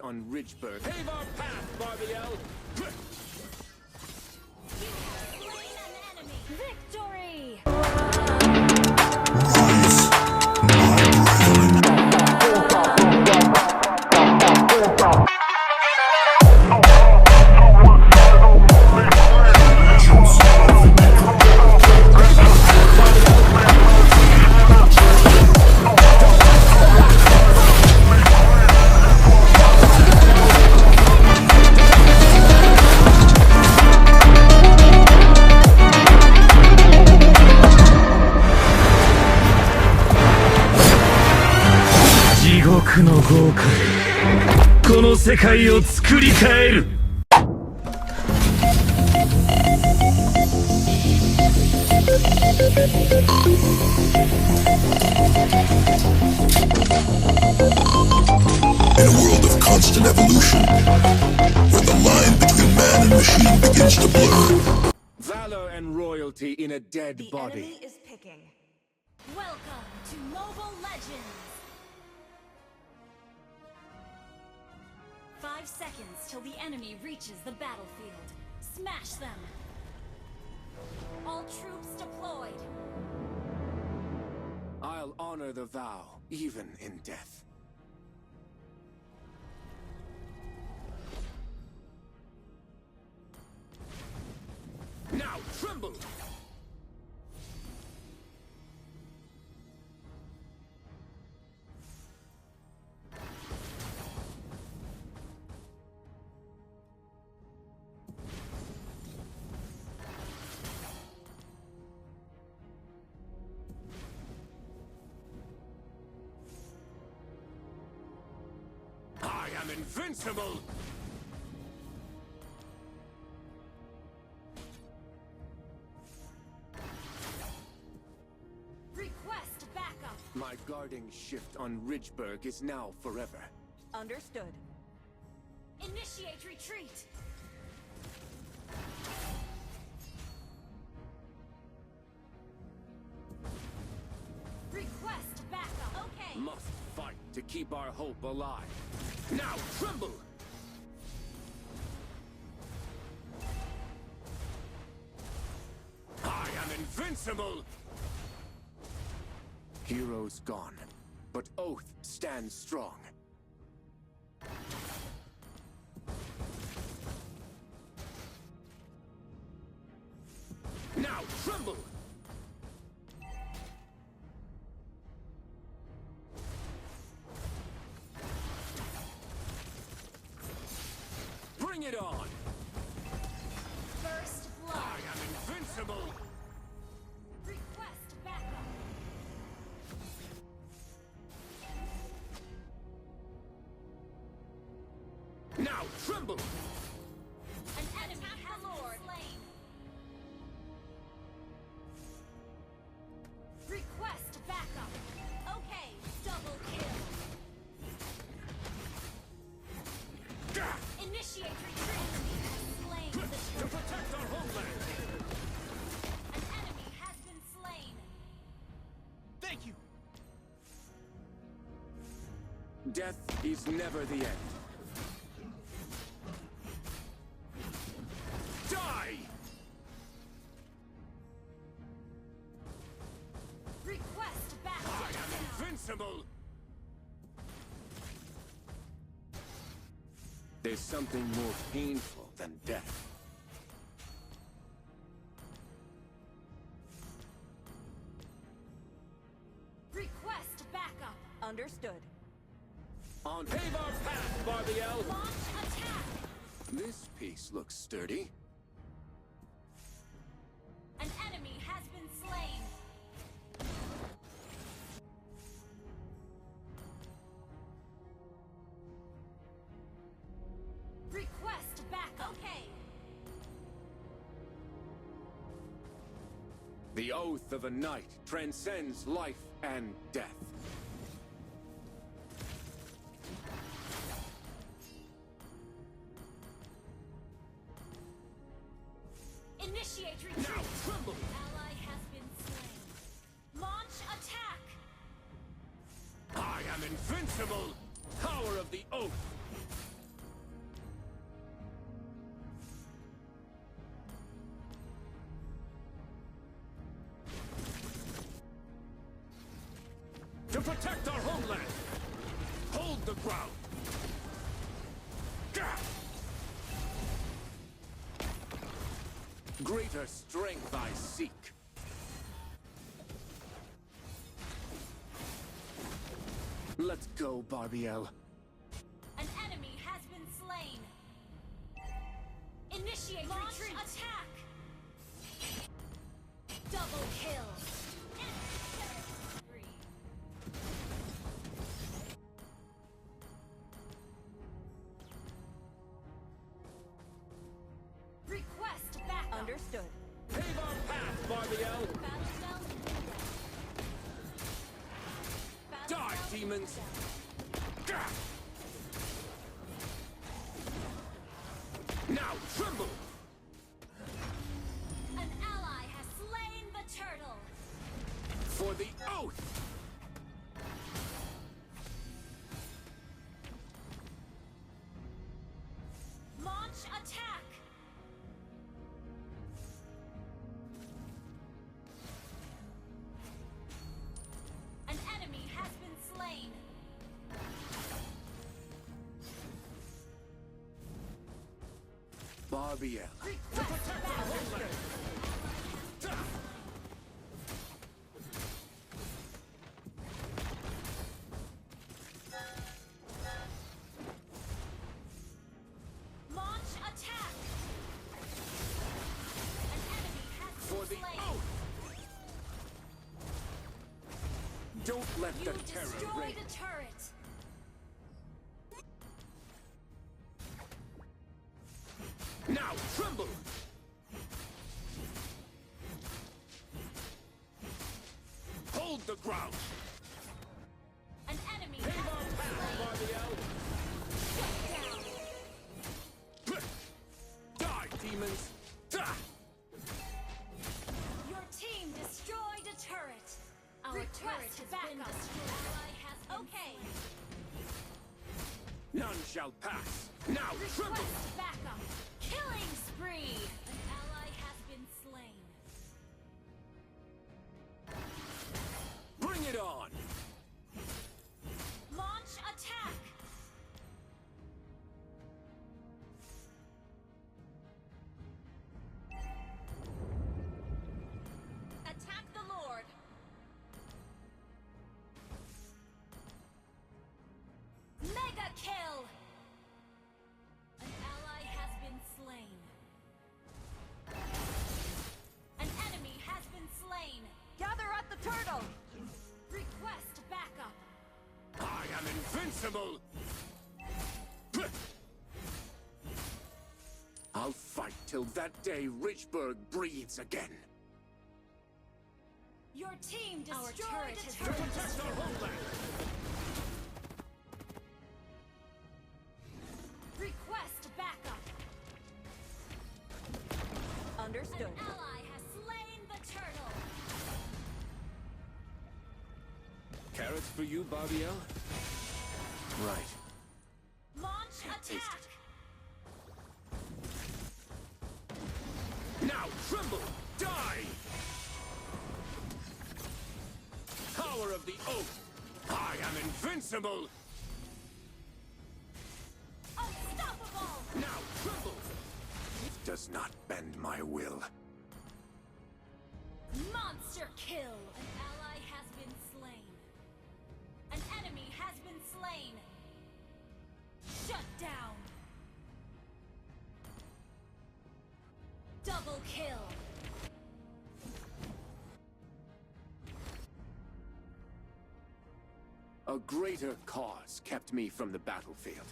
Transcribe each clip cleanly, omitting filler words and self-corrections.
on Ridgeburg. Pave our path, Barbiel! Victory! In a world of constant evolution, where the line between man and machine begins to blur. Valor and royalty in a dead body. The enemy is picking. Welcome to Mobile Legends! 5 seconds till the enemy reaches the battlefield. Smash them! All troops deployed! I'll honor the vow, even in death. Now tremble! I am invincible! Request backup! My guarding shift on Ridgeburg is now forever. Understood. Initiate retreat! Request backup! Okay! Must fight to keep our hope alive. Now tremble! I am invincible! Heroes gone, but Oath stands strong. Now tremble! Bring it on! First blood! I am invincible! Request backup! Now tremble! An enemy has been slain! Request backup! Okay, double kill! Initiate retreat! Slain the To turret! protect our homeland! An enemy has been slain! Thank you. Death is never the end. Die! Request backup! I am invincible! There's something more painful than death. Request backup! Understood. On pave our path, Barbiel! Launch attack! This piece looks sturdy. An enemy has been slain! Request backup! Okay! The oath of a knight transcends life and death. Initiate retreat! Now tremble! Ally has been slain. Launch attack! I am invincible! Power of the oath! To protect our homeland! Hold the ground! Gah! Greater strength I seek. Let's go, Barbiel. An enemy has been slain. Initiate retreat. Attack. Double kill. Request backup. Understood. Pave our path, Barbiel! Battle spell. Die, demons! Gah! Now tremble! An ally has slain the turtle. For the oath! Launch attack. An enemy has been slain. Barbiel. Request backup. Launch attack. An enemy has For been the slain. oath! Don't let You the terror destroyed reign. a turret. Now tremble! Hold the ground! An enemy Pave has our been path, slain. Barbiel! Shut down. Die, demons! Ah! Your team destroyed a turret. Our turret has been destroyed. Ally has been okay. None shall pass! Now tremble! Request backup. Killing spree. An ally has been slain. Bring it on! Launch attack. Attack the Lord. Mega kill. An ally has been slain. An enemy has been slain. Gather at the turtle! Request backup. I am invincible! I'll fight till that day Richburg breathes again. Your team destroyed turret a has To turret. protect our homeland! Request backup. Understood. An ally has slain the turtle. Carrots for you, Barbiel? Right. Launch Taste attack. Now tremble! Die! Power of the oath! I am invincible! Unstoppable. Now tremble! Does not bend my will. Monster kill. An ally has been slain. An enemy has been slain. Shut down. Double kill. A greater cause kept me from the battlefield.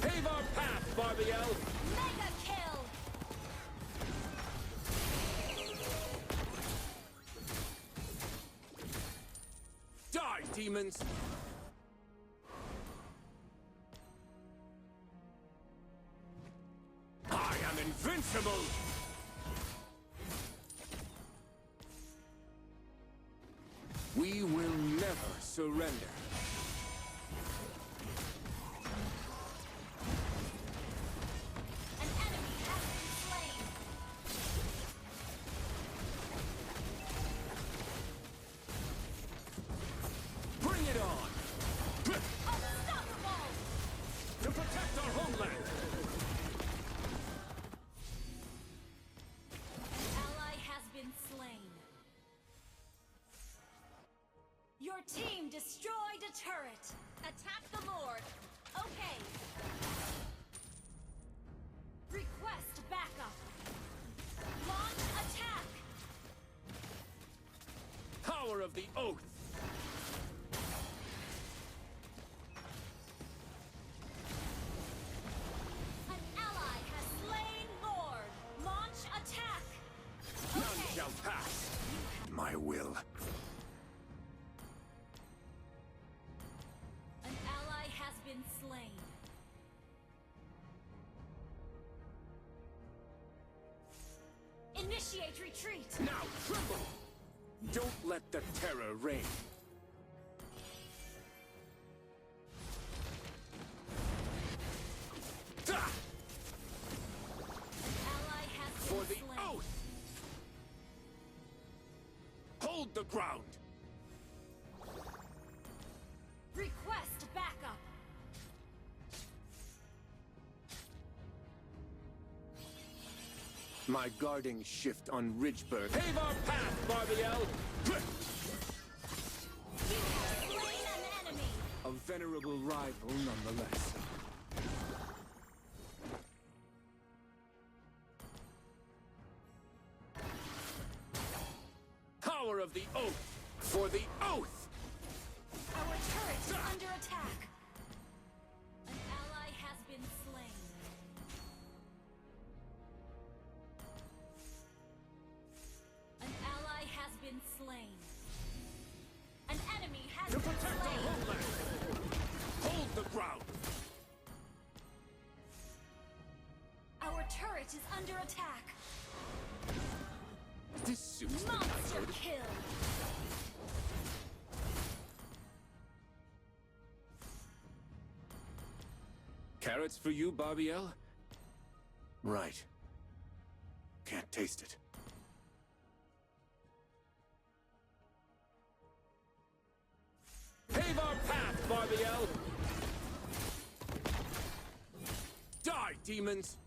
Pave our path, Barbiel! Mega kill. Die, demons! I am invincible! We will never surrender. An enemy has been slain. Your team destroyed a turret. Attack the Lord. Okay. Request backup. Launch attack. Power of the oath. An ally has slain Lord. Launch attack. None Okay. shall pass. My will. An ally has been slain. Initiate retreat. Now tremble. Don't let the terror reign. Ah! An ally has been For the slain. oath. Hold the ground. Request backup. My guarding shift on Ridgeburg. Pave our path, Barbiel! You have slain an enemy. A venerable rival nonetheless. Power of the oath! For the oath! Our turret is under attack. An ally has been slain. An ally has been slain. An enemy has To been protect our slain. homeland! Hold the ground! Our turret is under attack. This suits the Monster knighthood. kill. Carrots for you, Barbiel? Right. Can't taste it. Pave our path, Barbiel! Die, demons!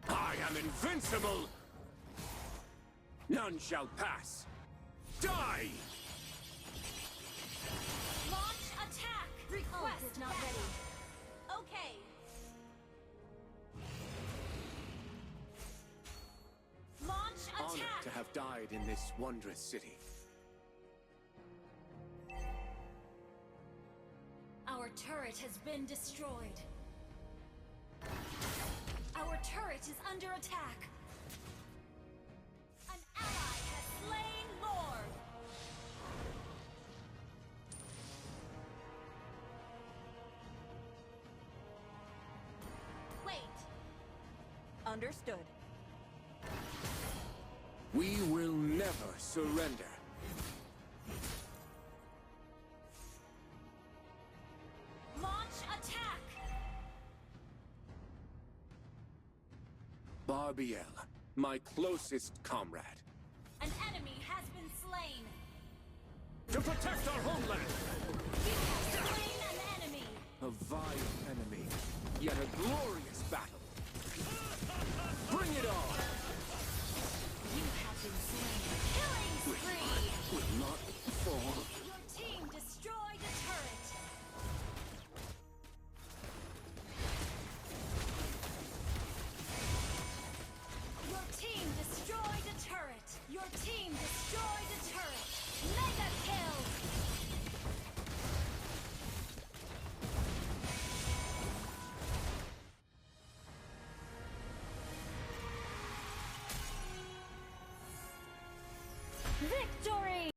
I am invincible! None shall pass! Die! Launch attack. Request is not backup. ready. Okay. Launch Honored attack. to have died in this wondrous city. Our turret has been destroyed. Our turret is under attack. An ally has slain Lord. Wait. Understood. We will never surrender. Launch attack. Barbiel, my closest comrade. An enemy has been slain. To protect our homeland! You have slain an enemy. A vile enemy, yet a glorious battle. Bring it on! You have been slain. Killing spree. Will not fall. Your team destroyed a turret. Your team destroyed a turret. Your team destroyed a turret. Mega kill. Victory!